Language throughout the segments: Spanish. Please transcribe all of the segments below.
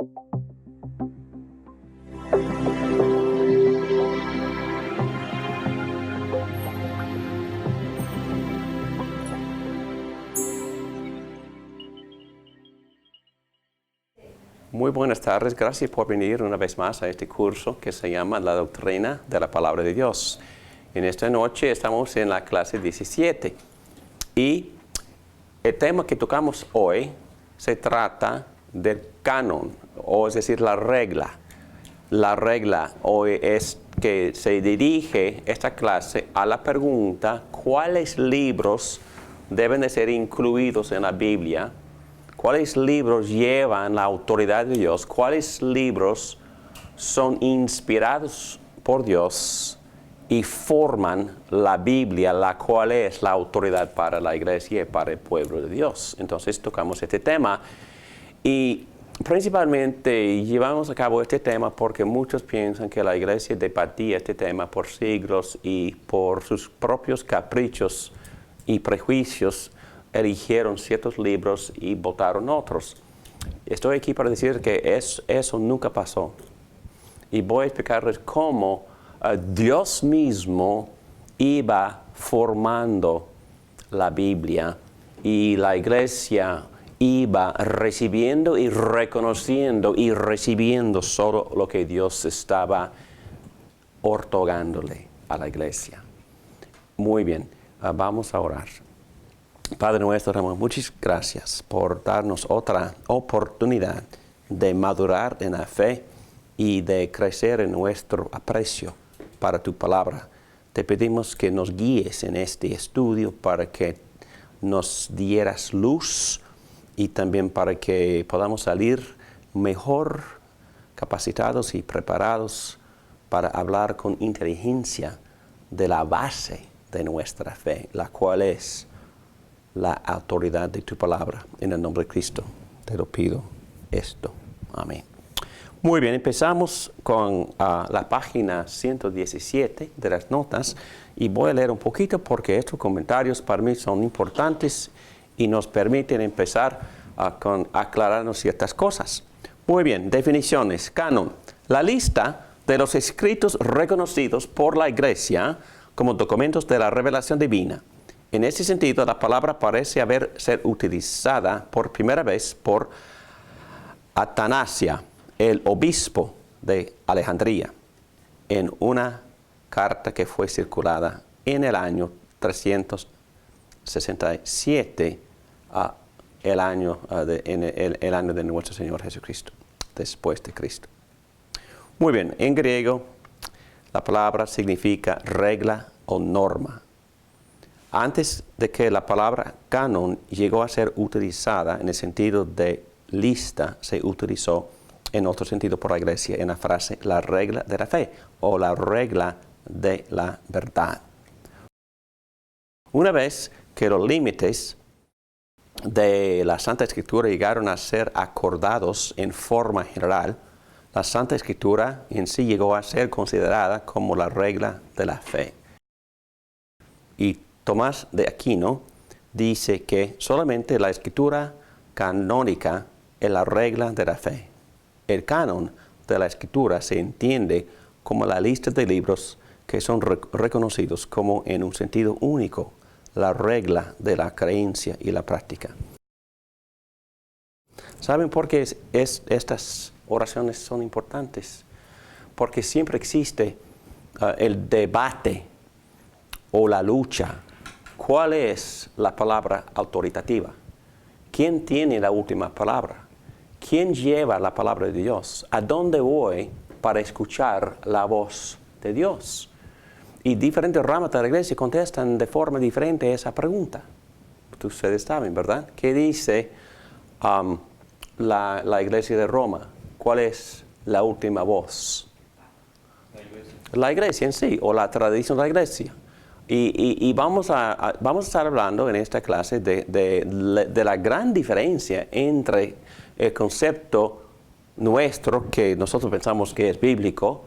Muy buenas tardes, gracias por venir una vez más a este curso que se llama La Doctrina de la Palabra de Dios. En esta noche estamos en la clase 17 y el tema que tocamos hoy se trata del canon, o es decir, la regla. La regla hoy es que se dirige esta clase a la pregunta: ¿cuáles libros deben de ser incluidos en la Biblia? ¿Cuáles libros llevan la autoridad de Dios? ¿Cuáles libros son inspirados por Dios y forman la Biblia, la cual es la autoridad para la iglesia y para el pueblo de Dios? Entonces tocamos este tema y principalmente llevamos a cabo este tema porque muchos piensan que la iglesia debatía este tema por siglos y por sus propios caprichos y prejuicios eligieron ciertos libros y votaron otros. Estoy aquí para decir que eso nunca pasó. Y voy a explicarles cómo Dios mismo iba formando la Biblia y la iglesia iba recibiendo y reconociendo y recibiendo solo lo que Dios estaba otorgándole a la iglesia. Muy bien, vamos a orar. Padre nuestro, hermano, muchas gracias por darnos otra oportunidad de madurar en la fe y de crecer en nuestro aprecio para tu palabra. Te pedimos que nos guíes en este estudio para que nos dieras luz y también para que podamos salir mejor capacitados y preparados para hablar con inteligencia de la base de nuestra fe, la cual es la autoridad de tu palabra. En el nombre de Cristo te lo pido esto. Amén. Muy bien, empezamos con la página 117 de las notas y voy a leer un poquito porque estos comentarios para mí son importantes y nos permiten empezar con aclararnos ciertas cosas. Muy bien, definiciones. Canon: la lista de los escritos reconocidos por la Iglesia como documentos de la revelación divina. En ese sentido, la palabra parece haber sido utilizada por primera vez por Atanasio, el obispo de Alejandría, en una carta que fue circulada en el año 367, el año de nuestro Señor Jesucristo, después de Cristo. Muy bien, en griego la palabra significa regla o norma. Antes de que la palabra canon llegó a ser utilizada en el sentido de lista, se utilizó en otro sentido por la iglesia en la frase la regla de la fe o la regla de la verdad. Una vez que los límites de la Santa Escritura llegaron a ser acordados en forma general, la Santa Escritura en sí llegó a ser considerada como la regla de la fe. Y Tomás de Aquino dice que solamente la escritura canónica es la regla de la fe. El canon de la escritura se entiende como la lista de libros que son reconocidos como en un sentido único, la regla de la creencia y la práctica. ¿Saben por qué estas oraciones son importantes? Porque siempre existe el debate o la lucha. ¿Cuál es la palabra autoritativa? ¿Quién tiene la última palabra? ¿Quién lleva la palabra de Dios? ¿A dónde voy para escuchar la voz de Dios? Y diferentes ramas de la iglesia contestan de forma diferente a esa pregunta. Ustedes saben, ¿verdad? ¿Qué dice la iglesia de Roma? ¿Cuál es la última voz? La iglesia en sí, o la tradición de la iglesia. Y vamos a estar hablando en esta clase de la gran diferencia entre el concepto nuestro, que nosotros pensamos que es bíblico,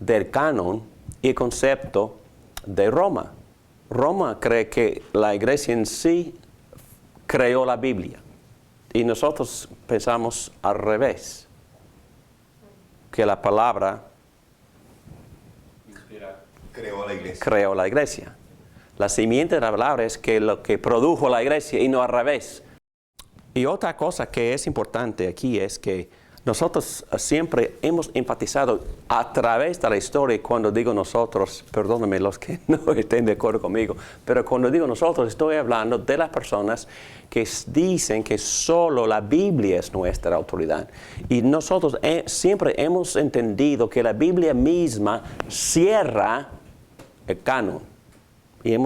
del canon, y el concepto de Roma. Roma cree que la iglesia en sí creó la Biblia. Y nosotros pensamos al revés. que la palabra Creó la iglesia. La simiente de la palabra es que lo que produjo la iglesia y no al revés. Y otra cosa que es importante aquí es que nosotros siempre hemos enfatizado a través de la historia, cuando digo nosotros, perdónenme los que no estén de acuerdo conmigo, pero cuando digo nosotros estoy hablando de las personas que dicen que solo la Biblia es nuestra autoridad. Y nosotros siempre hemos entendido que la Biblia misma cierra el canon. Y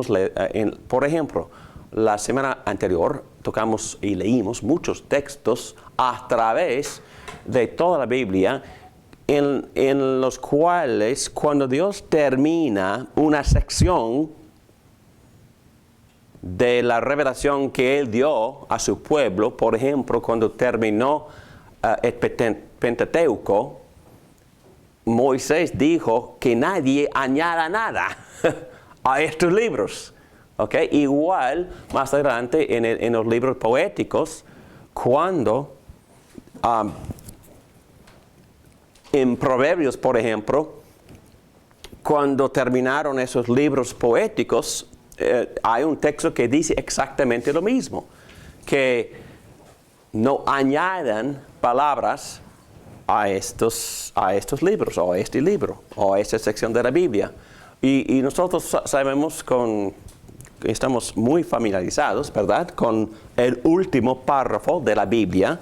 por ejemplo, la semana anterior tocamos y leímos muchos textos a través de toda la Biblia en los cuales cuando Dios termina una sección de la revelación que Él dio a su pueblo, por ejemplo, cuando terminó el Pentateuco, Moisés dijo que nadie añada nada a estos libros. ¿Okay? Igual, más adelante, en los libros poéticos, cuando en Proverbios, por ejemplo, cuando terminaron esos libros poéticos, hay un texto que dice exactamente lo mismo, que no añadan palabras a estos libros, o a este libro, o a esta sección de la Biblia. Y nosotros sabemos estamos muy familiarizados, ¿verdad?, con el último párrafo de la Biblia,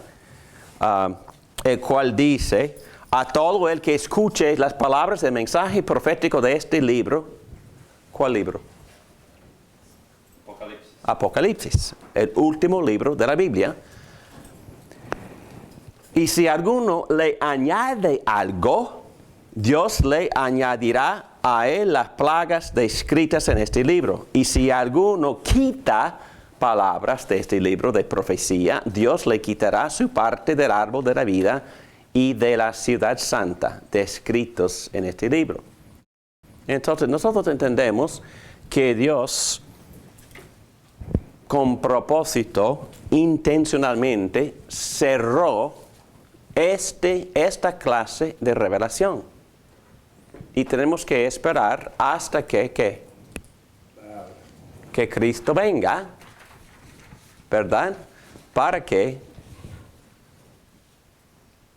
el cual dice: a todo el que escuche las palabras del mensaje profético de este libro. ¿Cuál libro? Apocalipsis, el último libro de la Biblia. Y si alguno le añade algo, Dios le añadirá a él las plagas descritas en este libro. Y si alguno quita palabras de este libro de profecía, Dios le quitará su parte del árbol de la vida y de la ciudad santa descritos en este libro. Entonces nosotros entendemos que Dios, con propósito, intencionalmente cerró esta clase de revelación. Y tenemos que esperar hasta que Cristo venga, ¿verdad?, para que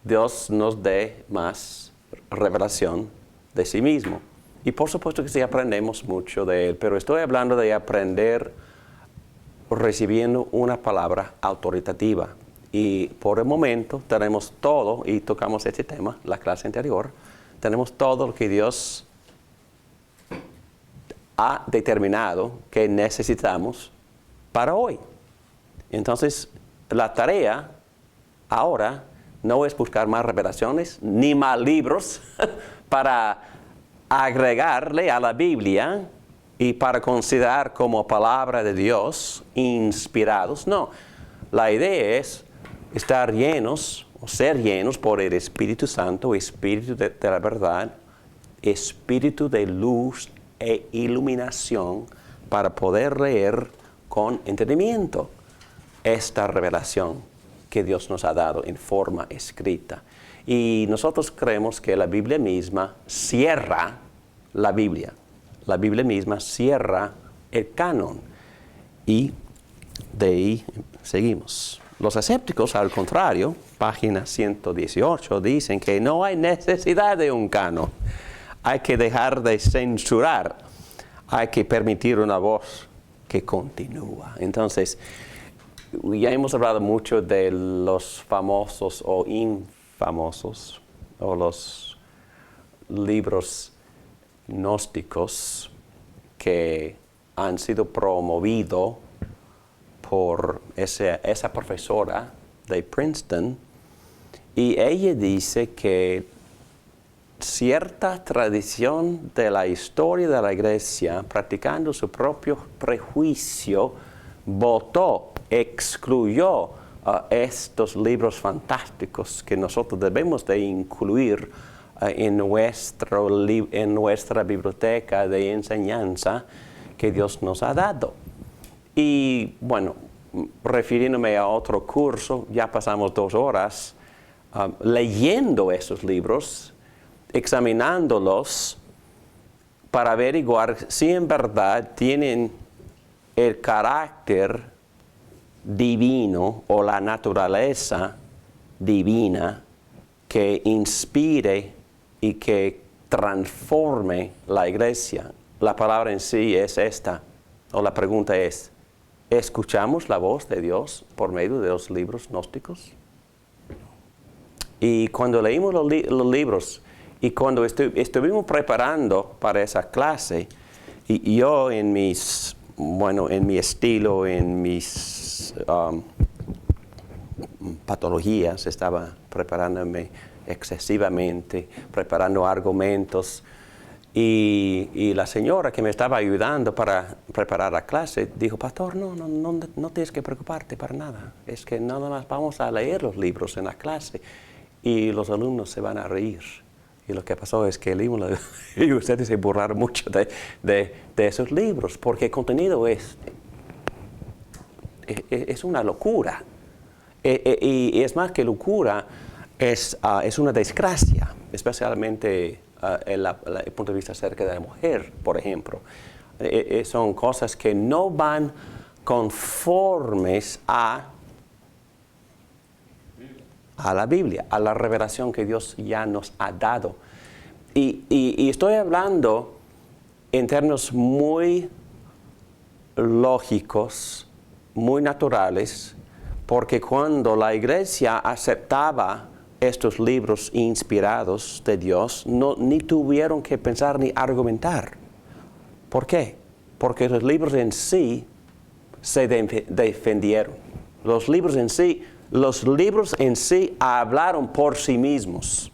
Dios nos dé más revelación de sí mismo. Y por supuesto que sí aprendemos mucho de Él, pero estoy hablando de aprender recibiendo una palabra autoritativa. Y por el momento tenemos todo, y tocamos este tema, la clase anterior, tenemos todo lo que Dios ha determinado que necesitamos para hoy. Entonces, la tarea ahora no es buscar más revelaciones ni más libros para agregarle a la Biblia y para considerar como palabra de Dios inspirados. No, la idea es estar llenos o ser llenos por el Espíritu Santo, Espíritu de la verdad, Espíritu de luz e iluminación, para poder leer con entendimiento esta revelación que Dios nos ha dado en forma escrita. Y nosotros creemos que la Biblia misma cierra la Biblia. La Biblia misma cierra el canon. Y de ahí seguimos. Los escépticos, al contrario, página 118, dicen que no hay necesidad de un canon. Hay que dejar de censurar. Hay que permitir una voz que continúa. Entonces, ya hemos hablado mucho de los famosos o infamosos, o los libros gnósticos que han sido promovidos por esa profesora de Princeton, y ella dice que cierta tradición de la historia de la iglesia, practicando su propio prejuicio, excluyó estos libros fantásticos que nosotros debemos de incluir en nuestra biblioteca de enseñanza que Dios nos ha dado. Y bueno, refiriéndome a otro curso, ya pasamos 2 horas leyendo esos libros, examinándolos para averiguar si en verdad tienen el carácter divino o la naturaleza divina que inspire y que transforme la iglesia. La palabra en sí es esta, o la pregunta es, ¿escuchamos la voz de Dios por medio de los libros gnósticos? Y cuando leímos los libros y cuando estuvimos preparando para esa clase, y yo en mi estilo, en mis patologías, estaba preparándome excesivamente, preparando argumentos. Y la señora que me estaba ayudando para preparar la clase dijo, pastor, no tienes que preocuparte para nada. Es que nada más vamos a leer los libros en la clase y los alumnos se van a reír. Y lo que pasó es que leímos y ustedes se burlaron mucho de esos libros, porque el contenido es una locura. Y es más que locura, es una desgracia, especialmente el punto de vista acerca de la mujer, por ejemplo. Son cosas que no van conformes a la Biblia, a la revelación que Dios ya nos ha dado. Y estoy hablando en términos muy lógicos, muy naturales, porque cuando la iglesia aceptaba estos libros inspirados de Dios, ni tuvieron que pensar ni argumentar. ¿Por qué? Porque los libros en sí se defendieron. Los libros en sí hablaron por sí mismos.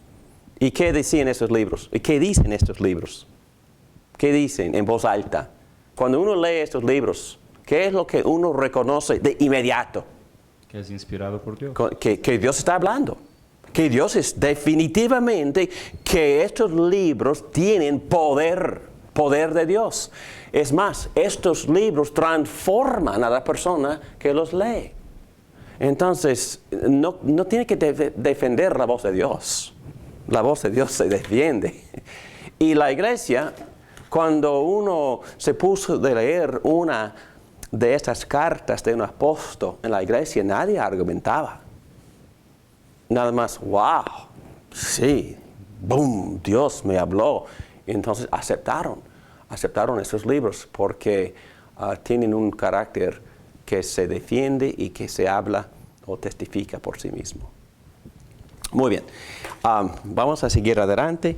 ¿Y qué decían estos libros? ¿Y qué dicen estos libros? ¿Qué dicen en voz alta? Cuando uno lee estos libros, ¿qué es lo que uno reconoce de inmediato? Que es inspirado por Dios. Que Dios está hablando. Que Dios es definitivamente, que estos libros tienen poder de Dios. Es más, estos libros transforman a la persona que los lee. Entonces, no tiene que defender la voz de Dios. La voz de Dios se defiende. Y la iglesia, cuando uno se puso de leer una de estas cartas de un apóstol en la iglesia, nadie argumentaba. Nada más, wow, sí, boom, Dios me habló. Y entonces aceptaron estos libros porque tienen un carácter que se defiende y que se habla o testifica por sí mismo. Muy bien, vamos a seguir adelante.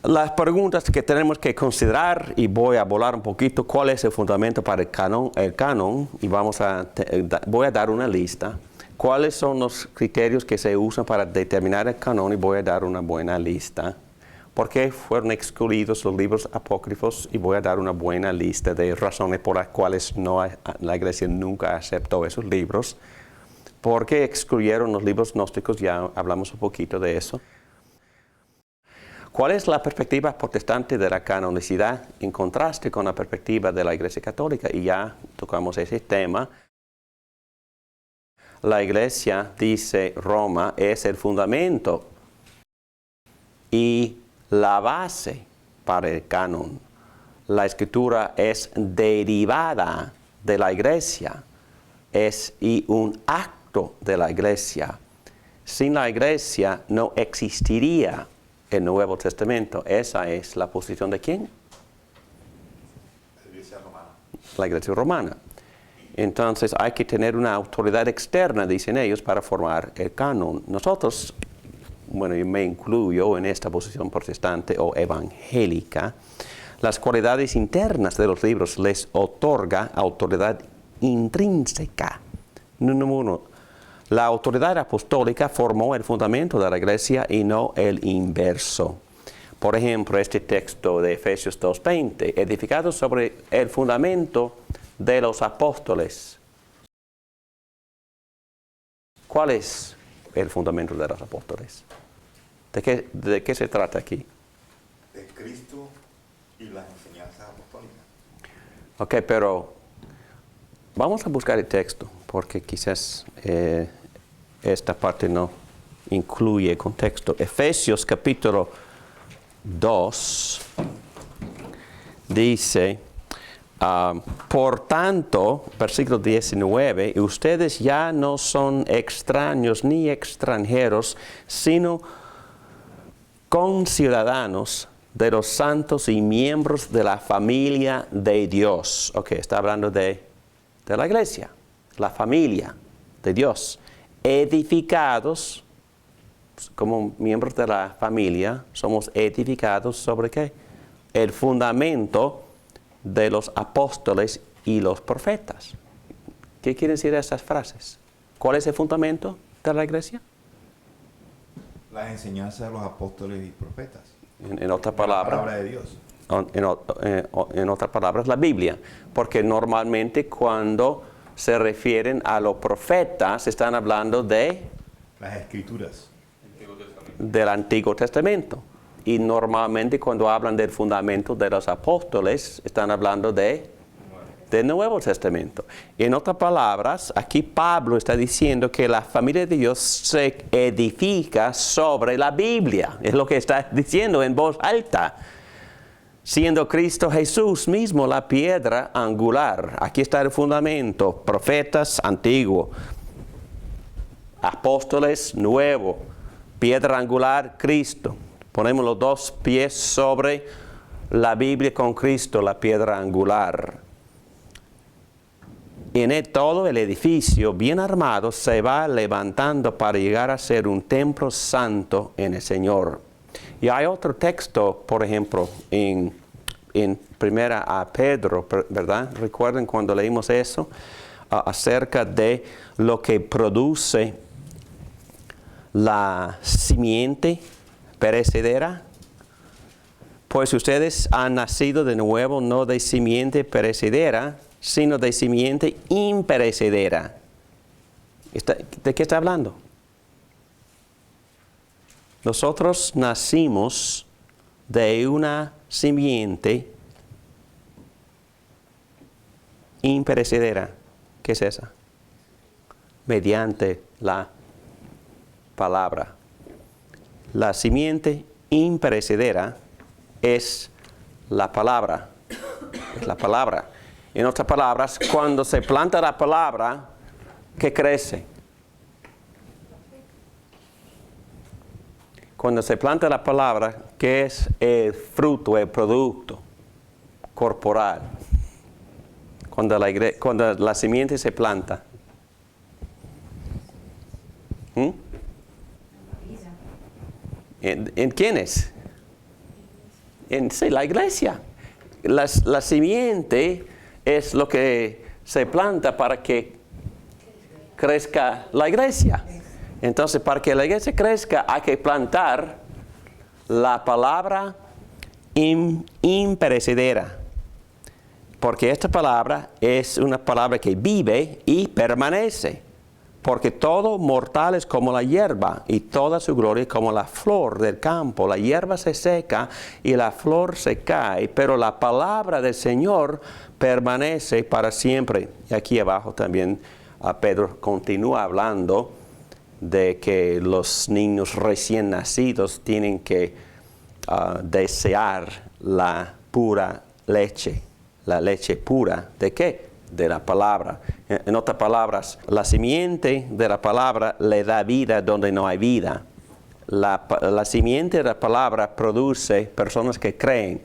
Las preguntas que tenemos que considerar, y voy a volar un poquito, ¿cuál es el fundamento para el canon? Y voy a dar una lista. ¿Cuáles son los criterios que se usan para determinar el canon? Y voy a dar una buena lista. ¿Por qué fueron excluidos los libros apócrifos? Y voy a dar una buena lista de razones por las cuales la iglesia nunca aceptó esos libros. ¿Por qué excluyeron los libros gnósticos? Ya hablamos un poquito de eso. ¿Cuál es la perspectiva protestante de la canonicidad en contraste con la perspectiva de la Iglesia Católica? Y ya tocamos ese tema. La Iglesia, dice Roma, es el fundamento y la base para el canon. La Escritura es derivada de la Iglesia, y un acto de la Iglesia. Sin la Iglesia no existiría el Nuevo Testamento. Esa es la posición de ¿quién? La Iglesia romana. La Iglesia romana. Entonces hay que tener una autoridad externa, dicen ellos, para formar el canon. Nosotros, bueno, yo me incluyo en esta posición protestante o evangélica, las cualidades internas de los libros les otorga autoridad intrínseca. Número uno, la autoridad apostólica formó el fundamento de la iglesia y no el inverso. Por ejemplo, este texto de Efesios 2:20, edificado sobre el fundamento de los apóstoles. ¿Cuál es el fundamento de los apóstoles? ¿De qué se trata aquí? De Cristo y las enseñanzas apostólicas. Ok, pero vamos a buscar el texto, porque quizás esta parte no incluye contexto. Efesios capítulo 2 dice, por tanto, versículo 19, ustedes ya no son extraños ni extranjeros, sino conciudadanos de los santos y miembros de la familia de Dios. Ok, está hablando de la iglesia, la familia de Dios. Edificados, como miembros de la familia, somos edificados sobre ¿qué? El fundamento de los apóstoles y los profetas. ¿Qué quieren decir esas frases? ¿Cuál es el fundamento de la iglesia? Las enseñanzas de los apóstoles y profetas. En otras palabras, la palabra de Dios. En otras palabras, la Biblia. Porque normalmente cuando se refieren a los profetas, están hablando de las escrituras del Antiguo Testamento. Y normalmente cuando hablan del fundamento de los apóstoles, están hablando del Nuevo Testamento. En otras palabras, aquí Pablo está diciendo que la familia de Dios se edifica sobre la Biblia. Es lo que está diciendo en voz alta. Siendo Cristo Jesús mismo la piedra angular. Aquí está el fundamento. Profetas, antiguo. Apóstoles, nuevo. Piedra angular, Cristo. Ponemos los dos pies sobre la Biblia con Cristo, la piedra angular. Y en todo el edificio, bien armado, se va levantando para llegar a ser un templo santo en el Señor. Y hay otro texto, por ejemplo, en primera a Pedro, ¿verdad? Recuerden cuando leímos eso, acerca de lo que produce la simiente perecedera. Pues ustedes han nacido de nuevo no de simiente perecedera, sino de simiente imperecedera. ¿De qué está hablando? Nosotros nacimos de una simiente imperecedera. ¿Qué es esa? Mediante la palabra. La simiente imperecedera es la palabra. Es la palabra. En otras palabras, cuando se planta la palabra, ¿qué crece? Cuando se planta la palabra, ¿qué es el fruto, el producto corporal? Cuando la simiente se planta. ¿En quiénes? Sí, la iglesia. La simiente es lo que se planta para que crezca la iglesia. Entonces, para que la iglesia crezca, hay que plantar la palabra imperecedera. Porque esta palabra es una palabra que vive y permanece. Porque todo mortal es como la hierba, y toda su gloria es como la flor del campo. La hierba se seca y la flor se cae, pero la palabra del Señor permanece para siempre. Y aquí abajo también Pedro continúa hablando de que los niños recién nacidos tienen que desear la pura leche. La leche pura, ¿de qué? De la palabra. En otras palabras, la simiente de la palabra le da vida donde no hay vida. La simiente de la palabra produce personas que creen,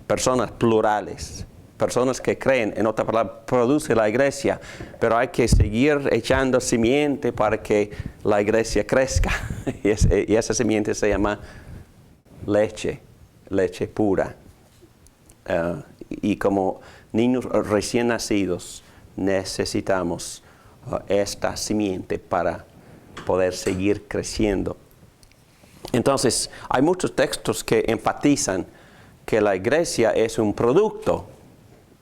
personas plurales, personas que creen. En otras palabras, produce la iglesia, pero hay que seguir echando simiente para que la iglesia crezca. Y esa simiente se llama leche pura. Y como niños recién nacidos, necesitamos esta simiente para poder seguir creciendo. Entonces, hay muchos textos que enfatizan que la iglesia es un producto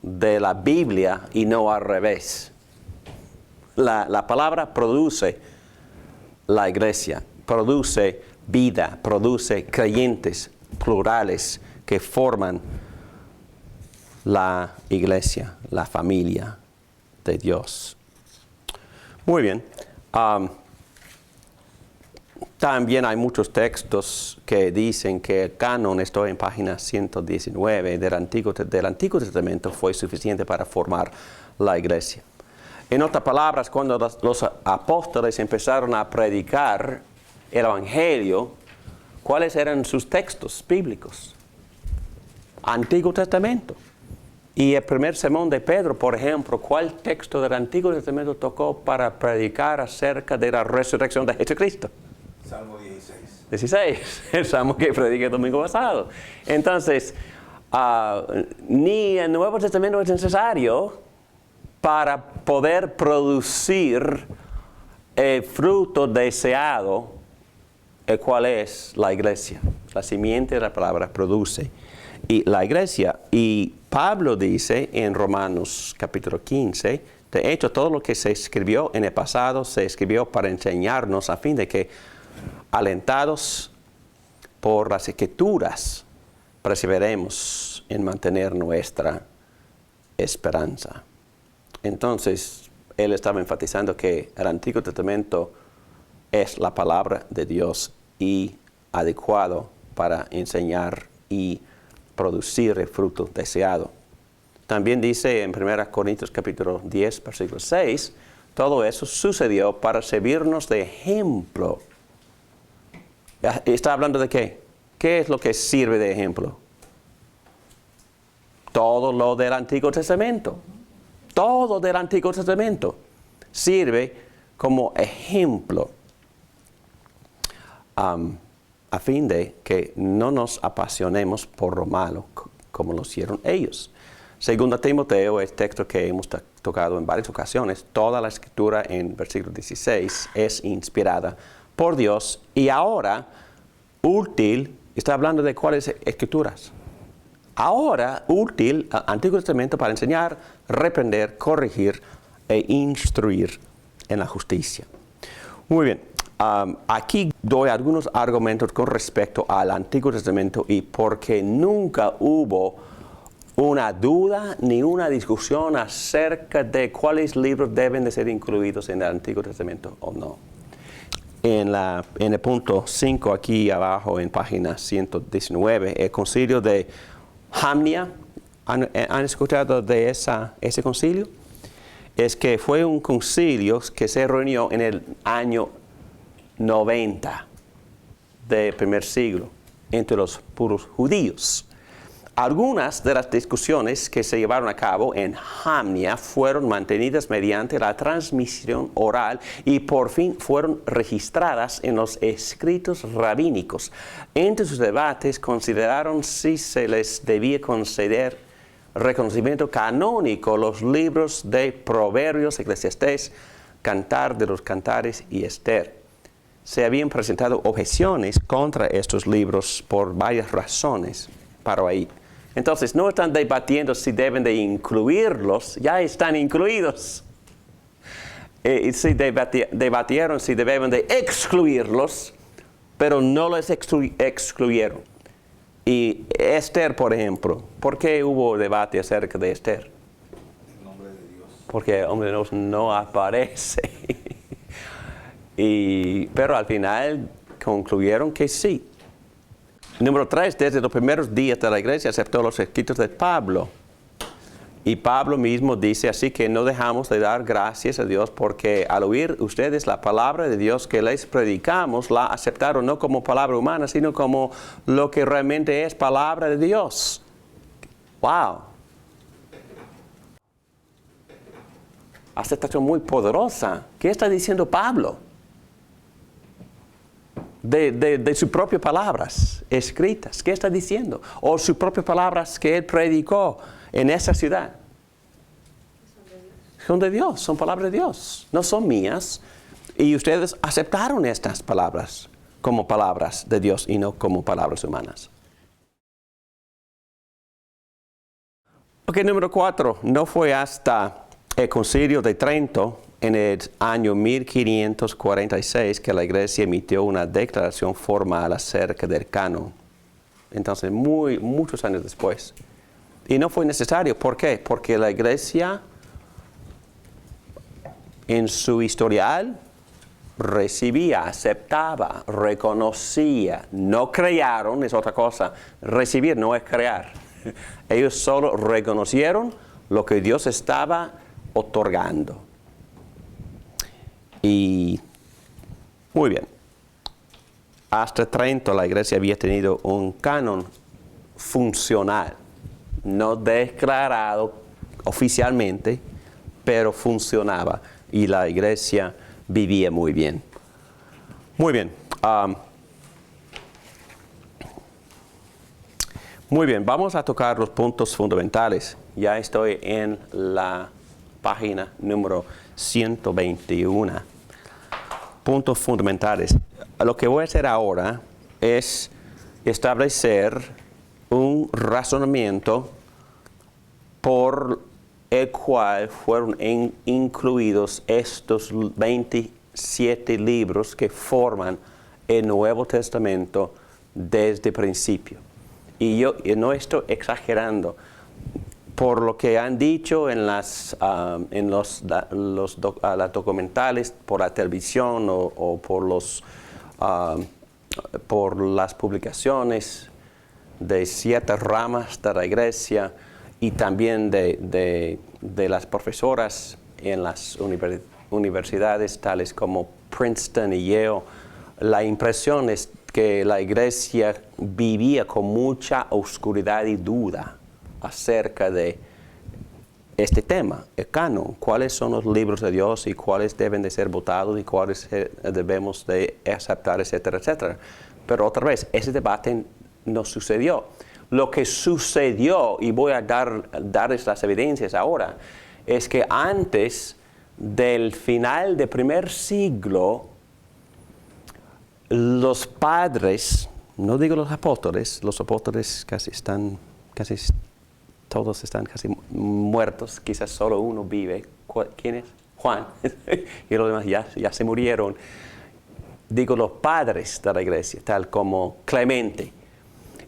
de la Biblia y no al revés. La palabra produce la iglesia, produce vida, produce creyentes plurales que forman la iglesia, la familia de Dios. Muy bien. También hay muchos textos que dicen que el canon, esto en página 119 del Antiguo Testamento, fue suficiente para formar la iglesia. En otras palabras, cuando los apóstoles empezaron a predicar el Evangelio, ¿cuáles eran sus textos bíblicos? Antiguo Testamento. Y el primer sermón de Pedro, por ejemplo, ¿cuál texto del Antiguo Testamento tocó para predicar acerca de la resurrección de Jesucristo? Salmo 16. 16, el salmo que prediqué el domingo pasado. Entonces, ni el Nuevo Testamento es necesario para poder producir el fruto deseado, el cual es la iglesia. La simiente de la palabra produce. Y la iglesia, y Pablo dice en Romanos capítulo 15, de hecho todo lo que se escribió en el pasado se escribió para enseñarnos a fin de que, alentados por las escrituras, perseveremos en mantener nuestra esperanza. Entonces, él estaba enfatizando que el Antiguo Testamento es la palabra de Dios y adecuado para enseñar y producir el fruto deseado. También dice en 1 Corintios capítulo 10, versículo 6, todo eso sucedió para servirnos de ejemplo. ¿Está hablando de qué? ¿Qué es lo que sirve de ejemplo? Todo lo del Antiguo Testamento. Todo del Antiguo Testamento sirve como ejemplo a fin de que no nos apasionemos por lo malo como lo hicieron ellos. Segundo Timoteo, el texto que hemos tocado en varias ocasiones, toda la escritura en versículo 16 es inspirada por Dios y ahora útil, está hablando de cuáles escrituras. Ahora útil, Antiguo Testamento para enseñar, reprender, corregir e instruir en la justicia. Muy bien, aquí doy algunos argumentos con respecto al Antiguo Testamento y porque nunca hubo una duda ni una discusión acerca de cuáles libros deben de ser incluidos en el Antiguo Testamento o no. En el punto 5 aquí abajo en página 119, el concilio de Jamnia, ¿han escuchado de ese concilio? Es que fue un concilio que se reunió en el año 90 del primer siglo entre los puros judíos. Algunas de las discusiones que se llevaron a cabo en Jamnia fueron mantenidas mediante la transmisión oral y por fin fueron registradas en los escritos rabínicos. Entre sus debates consideraron si se les debía conceder reconocimiento canónico los libros de Proverbios, Eclesiastés, Cantar de los Cantares y Esther. Se habían presentado objeciones contra estos libros por varias razones para ahí. Entonces, no están debatiendo si deben de incluirlos, ya están incluidos. Sí debatieron si deben de excluirlos, pero no los excluyeron. Y Esther, por ejemplo, ¿por qué hubo debate acerca de Esther? El nombre de Dios. Porque el nombre de Dios no aparece. Pero al final concluyeron que sí. Número 3, desde los primeros días de la iglesia aceptó los escritos de Pablo. Y Pablo mismo dice así que no dejamos de dar gracias a Dios porque al oír ustedes la palabra de Dios que les predicamos, la aceptaron no como palabra humana, sino como lo que realmente es palabra de Dios. ¡Wow! Aceptación muy poderosa. ¿Qué está diciendo Pablo? De sus propias palabras escritas. ¿Qué está diciendo? O sus propias palabras que él predicó en esa ciudad. Son de Dios, son palabras de Dios, no son mías. Y ustedes aceptaron estas palabras como palabras de Dios y no como palabras humanas. Ok, número 4. No fue hasta el Concilio de Trento en el año 1546 que la iglesia emitió una declaración formal acerca del canon. Entonces, muchos años después. Y no fue necesario. ¿Por qué? Porque la iglesia, en su historial, recibía, aceptaba, reconocía. No crearon, es otra cosa. Recibir no es crear. Ellos solo reconocieron lo que Dios estaba otorgando. Y muy bien. Hasta Trento la iglesia había tenido un canon funcional, no declarado oficialmente, pero funcionaba y la iglesia vivía muy bien. Muy bien. Muy bien, vamos a tocar los puntos fundamentales. Ya estoy en la página número 121. Puntos fundamentales. Lo que voy a hacer ahora es establecer un razonamiento por el cual fueron incluidos estos 27 libros que forman el Nuevo Testamento desde el principio. Y yo no estoy exagerando. Por lo que han dicho en las documentales, por la televisión o por las publicaciones de ciertas ramas de la iglesia y también de las profesoras en las universidades tales como Princeton y Yale, la impresión es que la iglesia vivía con mucha oscuridad y duda acerca de este tema, el canon, cuáles son los libros de Dios y cuáles deben de ser votados y cuáles debemos de aceptar, etcétera, etcétera. Pero otra vez, ese debate no sucedió. Lo que sucedió, y voy a darles las evidencias ahora, es que antes del final del primer siglo, los padres, no digo los apóstoles todos están casi muertos, quizás solo uno vive. ¿Quién es? Juan. Y los demás ya se murieron. Digo, los padres de la iglesia, tal como Clemente.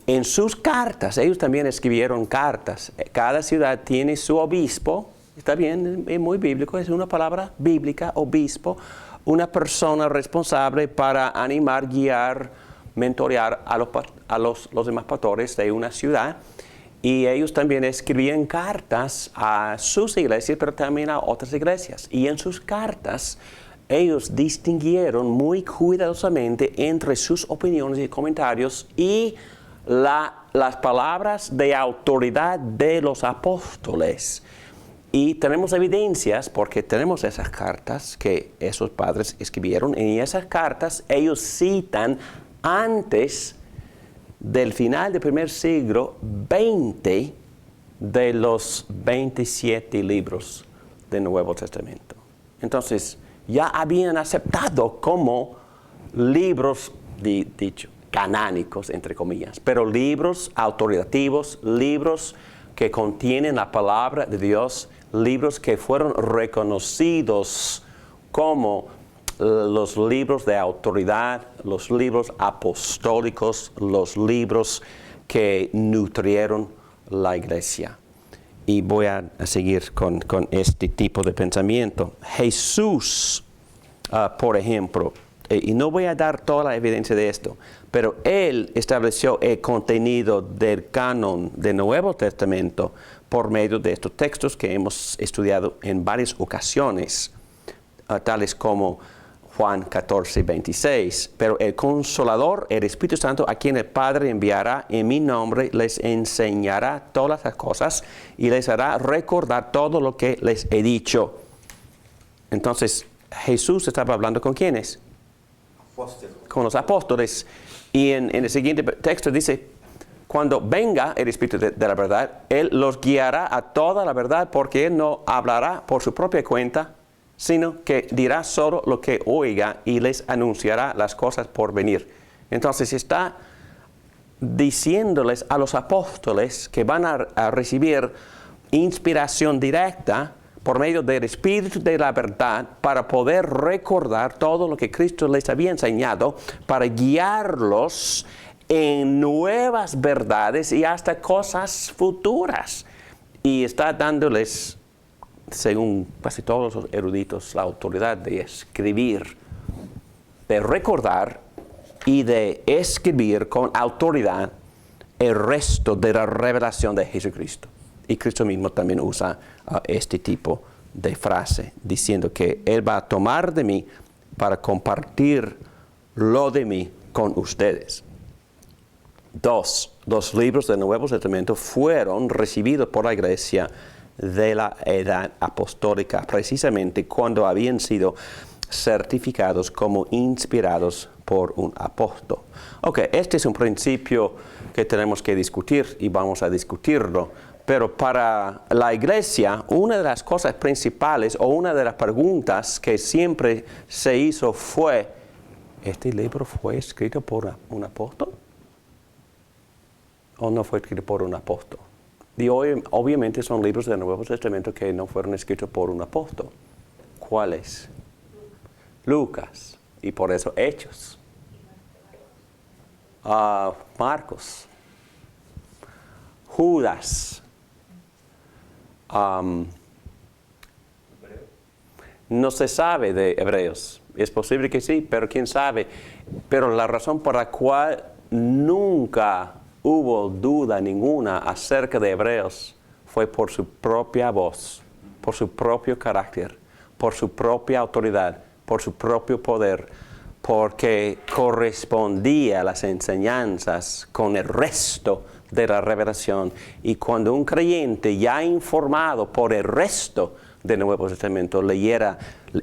En sus cartas, ellos también escribieron cartas. Cada ciudad tiene su obispo. Está bien, es muy bíblico, es una palabra bíblica, obispo. Una persona responsable para animar, guiar, mentorear a los demás pastores de una ciudad. Y ellos también escribían cartas a sus iglesias, pero también a otras iglesias. Y en sus cartas, ellos distinguieron muy cuidadosamente entre sus opiniones y comentarios y las palabras de autoridad de los apóstoles. Y tenemos evidencias, porque tenemos esas cartas que esos padres escribieron. En esas cartas, ellos citan antes del final del primer siglo, 20 de los 27 libros del Nuevo Testamento. Entonces, ya habían aceptado como libros, dicho, canánicos, entre comillas, pero libros autoritativos, libros que contienen la palabra de Dios, libros que fueron reconocidos como los libros de autoridad, los libros apostólicos, los libros que nutrieron la iglesia. Y voy a seguir con este tipo de pensamiento. Jesús, por ejemplo, y no voy a dar toda la evidencia de esto, pero Él estableció el contenido del canon del Nuevo Testamento por medio de estos textos que hemos estudiado en varias ocasiones, tales como Juan 14, 26. Pero el Consolador, el Espíritu Santo, a quien el Padre enviará en mi nombre, les enseñará todas las cosas y les hará recordar todo lo que les he dicho. Entonces, Jesús estaba hablando ¿con quiénes? Con los apóstoles. Y en el siguiente texto dice, cuando venga el Espíritu de la verdad, Él los guiará a toda la verdad, porque Él no hablará por su propia cuenta, sino que dirá solo lo que oiga y les anunciará las cosas por venir. Entonces está diciéndoles a los apóstoles que van a recibir inspiración directa por medio del Espíritu de la verdad para poder recordar todo lo que Cristo les había enseñado, para guiarlos en nuevas verdades y hasta cosas futuras. Y está dándoles, según casi todos los eruditos, la autoridad de escribir de recordar y de escribir con autoridad el resto de la revelación de Jesucristo. Y Cristo mismo también usa este tipo de frase, diciendo que Él va a tomar de mí para compartir lo de mí con ustedes. Los libros del Nuevo Testamento fueron recibidos por la iglesia de la edad apostólica, precisamente cuando habían sido certificados como inspirados por un apóstol. Ok, este es un principio que tenemos que discutir y vamos a discutirlo, pero para la iglesia una de las cosas principales o una de las preguntas que siempre se hizo fue: ¿este libro fue escrito por un apóstol o no fue escrito por un apóstol? Y hoy obviamente son libros del Nuevo Testamento que no fueron escritos por un apóstol. ¿Cuáles? Lucas, y por eso Hechos. Marcos, Judas, no se sabe de Hebreos. Es posible que sí, pero quién sabe. Pero la razón por la cual nunca hubo duda ninguna acerca de Hebreos fue por su propia voz, por su propio carácter, por su propia autoridad, por su propio poder, porque correspondía a las enseñanzas con el resto de la revelación. Y cuando un creyente ya informado por el resto del Nuevo Testamento leyera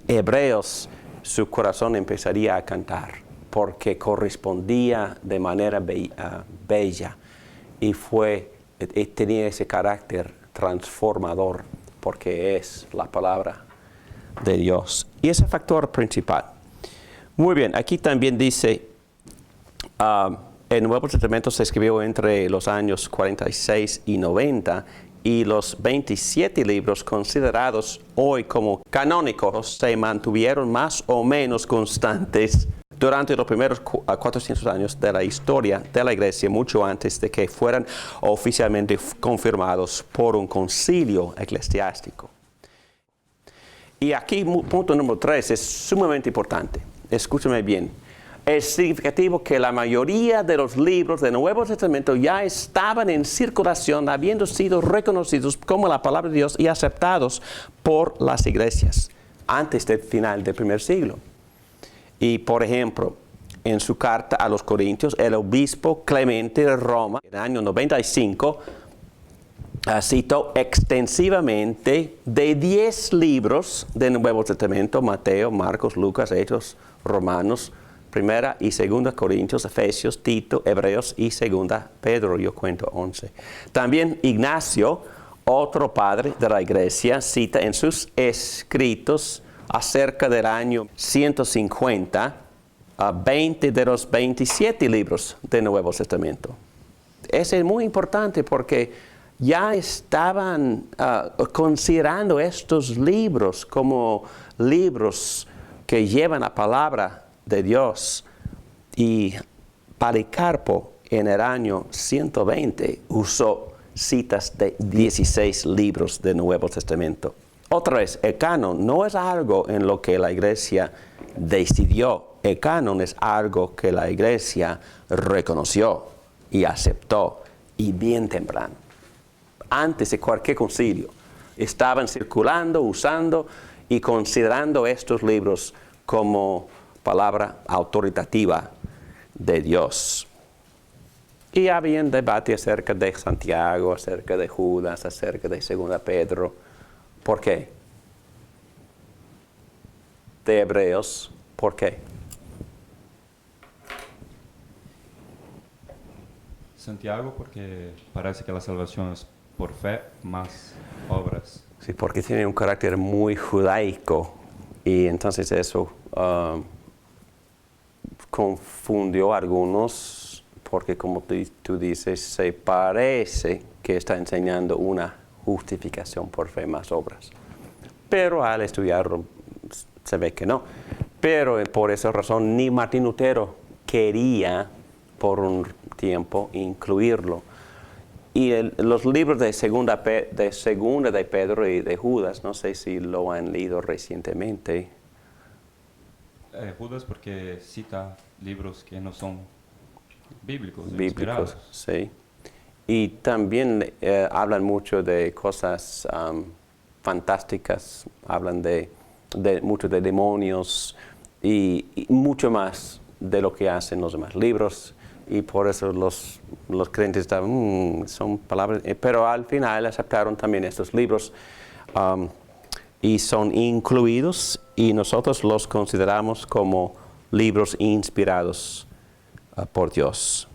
Hebreos, su corazón empezaría a cantar, porque correspondía de manera bella y tenía ese carácter transformador, porque es la palabra de Dios. Y ese factor principal. Muy bien, aquí también dice, el Nuevo Testamento se escribió entre los años 46 y 90, y los 27 libros considerados hoy como canónicos se mantuvieron más o menos constantes durante los primeros 400 años de la historia de la Iglesia, mucho antes de que fueran oficialmente confirmados por un concilio eclesiástico. Y aquí, punto número 3, es sumamente importante. Escúchame bien. Es significativo que la mayoría de los libros del Nuevo Testamento ya estaban en circulación, habiendo sido reconocidos como la palabra de Dios y aceptados por las iglesias antes del final del primer siglo. Y por ejemplo, en su carta a los Corintios, el obispo Clemente de Roma, en el año 95, citó extensivamente de 10 libros del Nuevo Testamento: Mateo, Marcos, Lucas, Hechos, Romanos, Primera y Segunda Corintios, Efesios, Tito, Hebreos y Segunda Pedro. Yo cuento 11. También Ignacio, otro padre de la iglesia, cita en sus escritos acerca del año 150 20 de los 27 libros del Nuevo Testamento. Eso es muy importante porque ya estaban considerando estos libros como libros que llevan la palabra de Dios. Y Policarpo en el año 120 usó citas de 16 libros del Nuevo Testamento. Otra vez, el canon no es algo en lo que la iglesia decidió. El canon es algo que la iglesia reconoció y aceptó, y bien temprano. Antes de cualquier concilio, estaban circulando, usando y considerando estos libros como palabra autoritativa de Dios. Y había un debate acerca de Santiago, acerca de Judas, acerca de Segunda Pedro. ¿Por qué? De Hebreos, ¿por qué? Santiago, porque parece que la salvación es por fe más obras. Sí, porque tiene un carácter muy judaico, y entonces eso confundió a algunos, porque como tú dices, se parece que está enseñando una justificación por fe más obras. Pero al estudiarlo se ve que no. Pero por esa razón ni Martín Lutero quería por un tiempo incluirlo. Y los libros de segunda de Pedro y de Judas, no sé si lo han leído recientemente, Judas porque cita libros que no son bíblicos, Bíblicos, inspirados. sí. Y también hablan mucho de cosas fantásticas, hablan mucho de demonios y mucho más de lo que hacen los demás libros. Y por eso los creyentes estaban, son palabras, pero al final aceptaron también estos libros y son incluidos y nosotros los consideramos como libros inspirados por Dios.